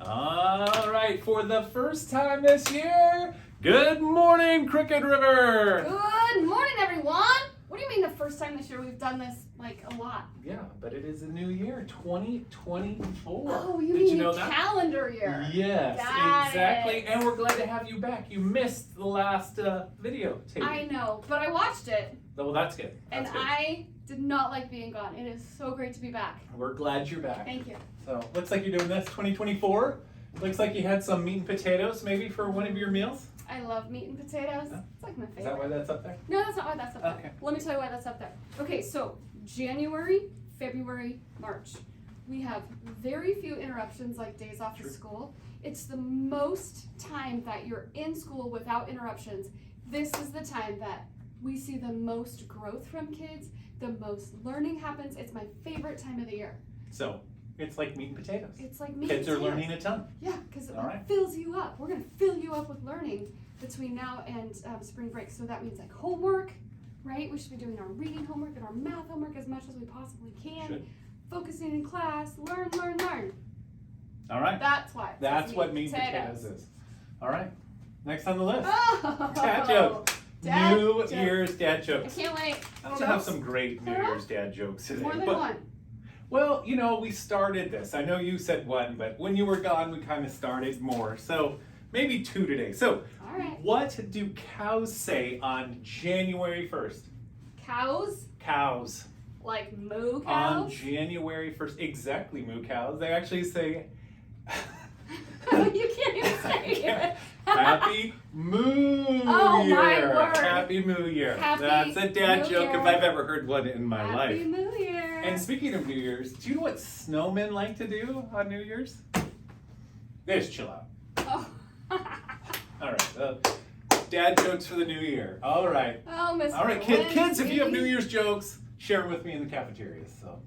All right, for the first time this year, good morning, Crooked River. Good morning, everyone. What do you mean the first time this year? We've done this like a lot. Yeah, but it is a new year, 2024. Oh, you Did mean you know a that? calendar year? Yes, Got exactly. it. And we're glad to have you back. You missed the last video tape. I know, but I watched it. Well, that's good. That's And good. I did not like being gone. It is so great to be back. We're glad you're back. Thank you. So, looks like you're doing this 2024. Looks like you had some meat and potatoes maybe for one of your meals. I love meat and potatoes. Yeah. It's like my favorite. Is that why that's up there? No, that's not why that's up there. Okay. Let me tell you why that's up there. Okay, so January, February, March. We have very few interruptions like days off True. of school. It's the most time that you're in school without interruptions. This is the time that we see the most growth from kids, the most learning happens. It's my favorite time of the year. So, it's like meat and potatoes. It's like meat Kids and are potatoes. learning a ton. Yeah, because it All right. fills you up. We're going to fill you up with learning between now and spring break. So that means like homework, right? We should be doing our reading homework and our math homework as much as we possibly can. Should. Focusing in class, learn, learn, learn. All right. That's why. it That's says what meat and potatoes is. All right. Next on the list. Oh, Dad joke. Dad New joke. Year's dad I jokes. can't wait. I'm gonna have some great New Year's dad jokes today. More than but, one. Well, you know, we started this. I know you said one, but when you were gone, we kind of started more. So maybe two today. So, All right. what do cows say on January 1st? Cows, Cows. like moo On cows. January 1st. Exactly, moo cows. They actually say. You can't even say it. Happy Moo Oh, Year! my word. Happy Moo Year! Happy That's a dad Moo joke Year. if I've ever heard one in my Happy life. New Year. And speaking of New Year's, do you know what snowmen like to do on New Year's? They just chill out. Oh. All right, dad jokes for the new year. All right. Oh, Mr. All right, kids, if you have New Lindsay. Year's jokes, share them with me in the cafeteria. So,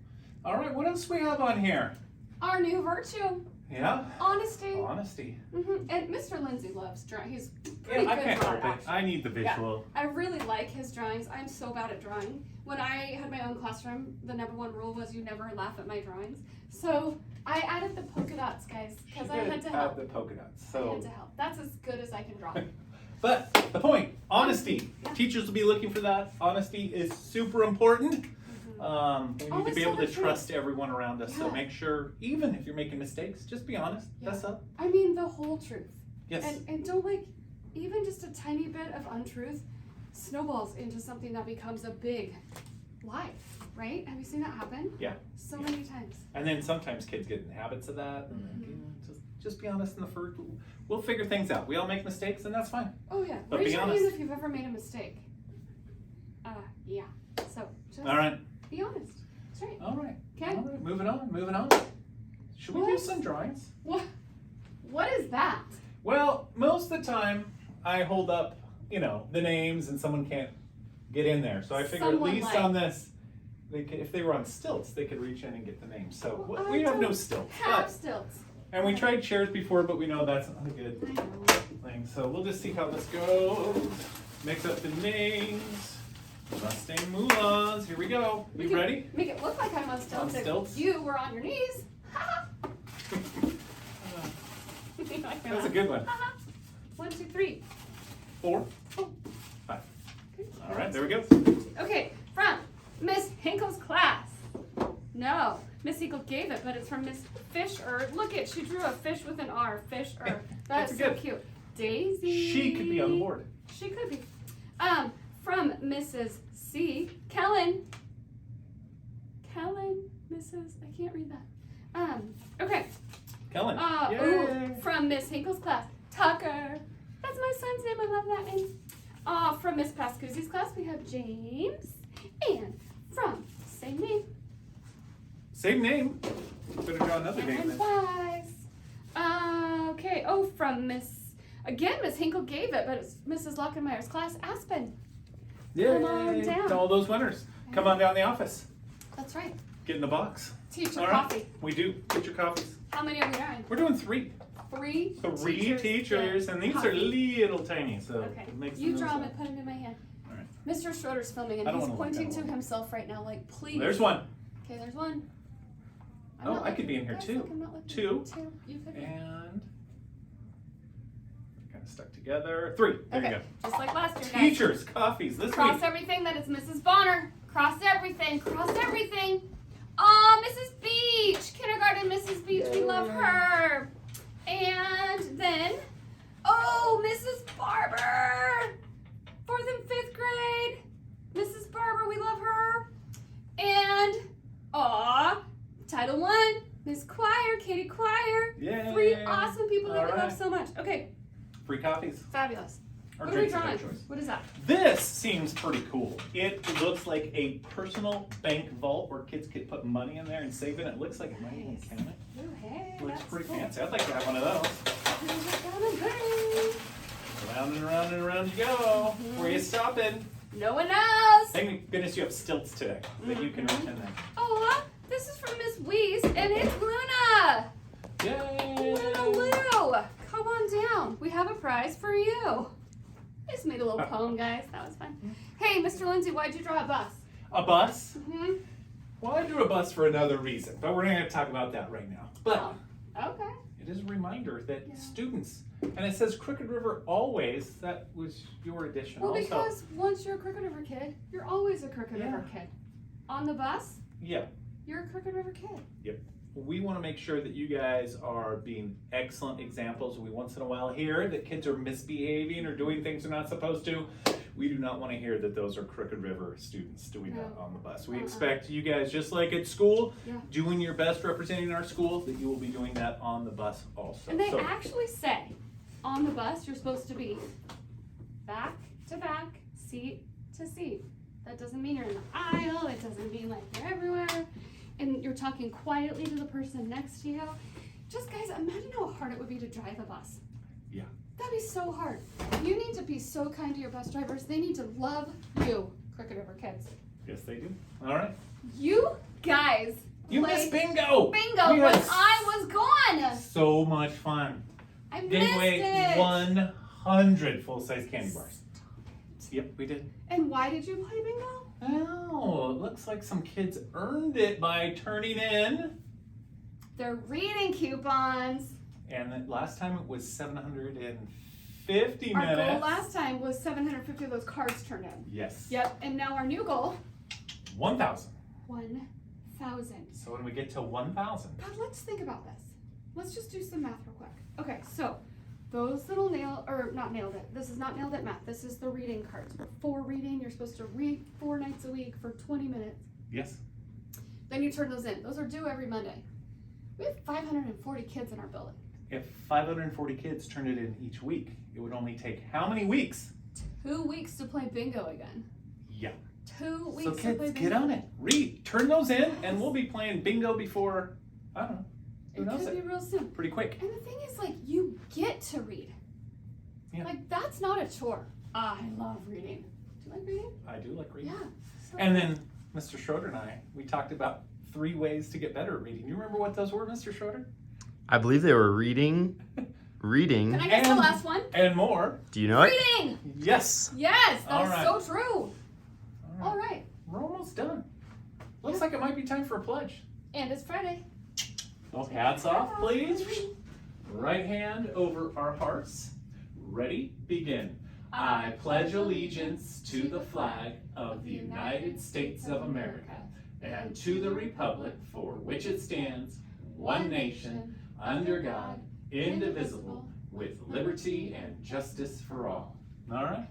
all right, what else do we have on here? Our new virtue, Yeah, honesty. honesty. And Mr. Lindsay loves drawing. He's pretty Yeah, I good can't at help it. actually. I need the visual. I really like his drawings. I'm so bad at drawing. When I had my own classroom, the number one rule was you never laugh at my drawings. So I added the polka dots, guys, because I had to help. The polka dots. I So. had to help. That's as good as I can draw. But the point, honesty. Yeah. Teachers will be looking for that. Honesty is super important. We need Always to be tell able the to truth. trust everyone around us. So Yeah. make sure, even if you're making mistakes, just be honest. Yeah. Fess up. I mean, the whole truth. Yes. And don't like, even just a tiny bit of untruth snowballs into something that becomes a big lie, right? Have you seen that happen? Yeah. So many times. And then sometimes kids get in habits of that. And Mm-hmm. like, just be honest in the first. We'll figure things out. We all make mistakes, and that's fine. Oh yeah. But Raise be your honest. hand if you've ever made a mistake. Yeah. So just All right. be honest. That's right. All right. Okay. All right. Moving on. Moving on. Should we do What? some drawings? What is that? Well, most of the time I hold up, the names, and someone can't get in there. So I figure Someone at least like- on this, if they were on stilts, they could reach in and get the names. So Well, we I have no don't stilts. Have But, stilts. and we tried chairs before, but we know that's not a good I know. thing. So we'll just see how this goes. Mix up the names. Mustang Moulins. Here we go. We You can ready? Make it look like I'm on stilts. On if stilts? You were on your knees. That was a good one. 1, 2, 3. 4, Oh. 5. Okay. All right, there we go. Okay, from Miss Hinkle's class. No, Miss Hinkle gave it, but it's from Miss Fisher. Look it, she drew a fish with an R. Fisher. That's so good. cute. Daisy. She could be on the board. She could be. From Mrs. C. Kellen. Mrs. I can't read that. Okay. Kellen. Ooh, Yay. from Miss Hinkle's class, Tucker. That's my son's name. I love that name. From Miss Pascuzzi's class, we have James. And from same name, Same name. Better draw another name and then. twice. Okay. Oh, from Miss Hinkle gave it, but it's Mrs. Lockenmeyer's class, Aspen. Come on Yay. down. To all those winners. Come on down the office. That's right. Get in the box. Teacher All right. coffee. We do. Get your coffees. How many are we doing? We're doing 3. Three. Three teachers, and these are coffee. little tiny, so Okay. it makes You them draw them themselves. and put them in my hand. All right. Mr. Schroeder's filming, and I don't he's wanna look pointing that to one. himself right now, like, please. There's one. Okay, there's one. Oh, I could be in here Guys, too. look, I'm not looking. 2. 2. You could be. And kind of stuck together. 3. There you go. Just like last year, guys. Teachers, coffees this Cross week. everything that is Mrs. Bonner. Cross everything. Cross everything. Oh, Mrs. Beach. Kindergarten Mrs. Beach. We love her. And then, oh, Mrs. Barber. 4th and 5th grade. Mrs. Barber, we love her. And, aw, Title I, Miss Choir, Katie Choir. Yay. 3 awesome people that All we right. love so much. Okay, Free coffees. fabulous. Or What are we drinks of their drawing? choice. What is that? This seems pretty cool. It looks like a personal bank vault where kids could put money in there and save it. It looks like it might even Nice. count it. Oh, hey, Looks that's pretty cool. fancy. I'd like to have one of those. Who's it gonna be? Round and round and round you go. Where you stopping? No one knows. Thank goodness you have stilts today that you can write in there. Oh, this is from Miss Weiss, and it's Luna. Yay! Luna Lou, come on down. We have a prize for you. I just made a little poem, guys. That was fun. Hey, Mr. Lindsay, why'd you draw a bus? A bus? Mm-hmm. Well, I drew a bus for another reason, but we're not going to talk about that right now. But Okay. it is a reminder that Yeah. students, and it says Crooked River always. That was your addition Well, also. because once you're a Crooked River kid, you're always a Crooked Yeah. River kid. On the bus, Yeah. you're a Crooked River kid. We want to make sure that you guys are being excellent examples. We once in a while hear that kids are misbehaving or doing things they're not supposed to. We do not want to hear that those are Crooked River students doing that No. on the bus. We Uh-uh. expect you guys, just like at school, Yeah. doing your best representing our school, that you will be doing that on the bus also. And they So- actually say on the bus you're supposed to be back to back, seat to seat. That doesn't mean you're in the aisle, it doesn't mean like you're everywhere, and you're talking quietly to the person next to you. Just guys, imagine how hard it would be to drive a bus. Yeah. That'd be so hard. You need to be so kind to your bus drivers. They need to love you, Crooked River kids. Yes, they do. All right. You guys You played missed bingo. bingo We when had I was gone. So much fun. I Gave missed away it. 100 full-size candy bars. Yep, we did. And why did you play bingo? Oh, it looks like some kids earned it by turning in. They're reading coupons. And then last time it was 750 Our minutes. goal last time was 750 of those cards turned in. Yes. Yep, and now our new goal, 1,000. 1,000. So when we get to 1,000. But let's think about this. Let's just do some math real quick. Okay, so those little not nailed it. This is not nailed it math. This is the reading cards. For reading, you're supposed to read 4 nights a week for 20 minutes. Yes. Then you turn those in. Those are due every Monday. We have 540 kids in our building. If 540 kids turned it in each week, it would only take how many weeks? 2 weeks to play bingo again. Yeah. 2 weeks So to play kids, bingo. get on it. Read. Turn those in, and we'll be playing bingo before, I don't know, who It knows could be it? real soon. Pretty quick. And the thing is, like, you get to read. Yeah. Like, that's not a chore. I love reading. Do you like reading? I do like reading. Yeah. So And then Mr. Schroeder and I, we talked about 3 ways to get better at reading. You remember what those were, Mr. Schroeder? I believe they were reading. Can I guess the and- last one? And more. Do you know it? Reading! Yes. Yes, All that is right. so true. All All right. right. We're almost done. Looks like it might be time for a pledge. And it's Friday. Well, hats off, please. Right hand over our hearts. Ready? Begin. I pledge allegiance to the flag of the United States of America and to the republic for which it stands, one nation, under God, indivisible, with liberty and justice for all. All right.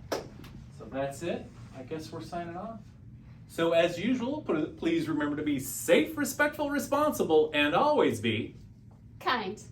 So that's it. I guess we're signing off. So as usual, please remember to be safe, respectful, responsible, and always be Kind.